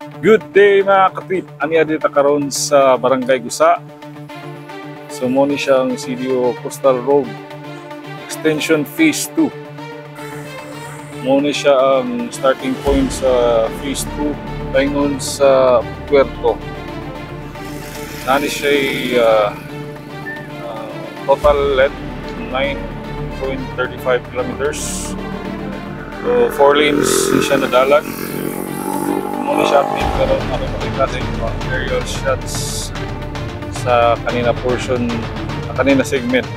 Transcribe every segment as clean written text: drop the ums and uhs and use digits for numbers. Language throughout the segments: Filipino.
Good day mga katip. Ani adita karon sa Barangay Gusa. So mo ni siyang CDO Coastal Road Extension Phase 2. Mo ni siya ang starting point sa Phase 2 paingon sa Puerto. Nani siya total length 9.35 kilometers. So 4 lanes siya na dalan. Muna siya update karon ako makita sa inyo mga aerial shots sa kanina portion, kanina segment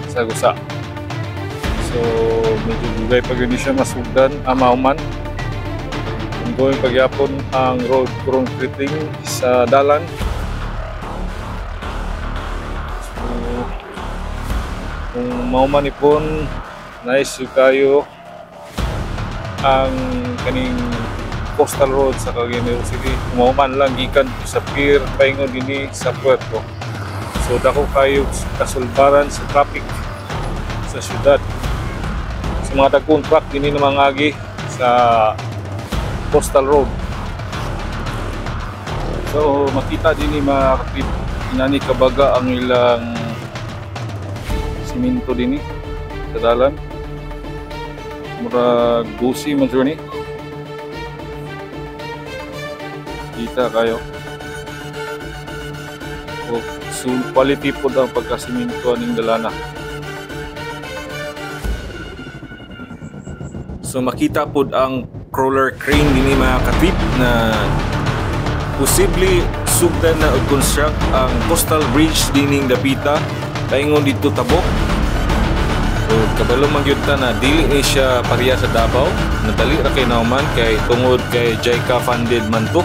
sa Gusa. So medyo dugay pag yun siya masugdan, mauman. Ongoing pagyapon ang road concreting sa dalan. So kung mauman ipon, nice yung kayo ang kaning coastal road sa Cagayan City. Mauman lang gikan sa pier paingon dinhi sa Puerto. So dako kayo kasulbaran sa traffic sa syudad. Sa mga dagkong truck dinhi na mangagi sa coastal road. So makita dinhi mga kapit inani kabaga ang ilang simento dinhi sa dalan. Murag busi man ni. Kita kayo. So quality po ang pagkasiminto ning dalana. So makita po ang crawler crane dinhi mga katip na posible sugdan na construct ang coastal bridge dining Dapita paingon dito Tabok. So kabalo man gyud ta na dili ni siya pareha sa Davao, nadali ra kay nauman kay tungod kay JICA funded man to.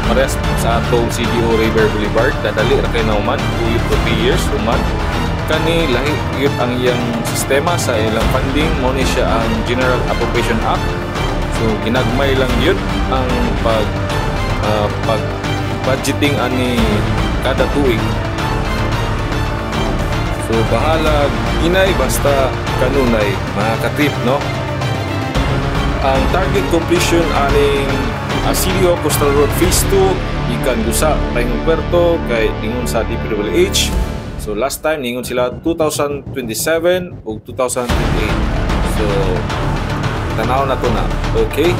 Parehas sa atong CDO River Boulevard, dadali ra kay nauman 2 to 3 years uman. Kani lahi gyud ang iyang sistema sa ilang funding, mo ni siya ang General Appropriation Act. So ginagmay lang gyud ang pag budgeting ani kada tuig. So bahala inay basta kanunay mga katip, no? Ang target completion aning CDO Coastal Road Phase 2 ikan Gusa paingon Puerto kay ingon sa DPWH. So last time ingon sila 2027 o 2028. So tanaw na to na. Okay.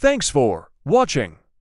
Thanks for watching.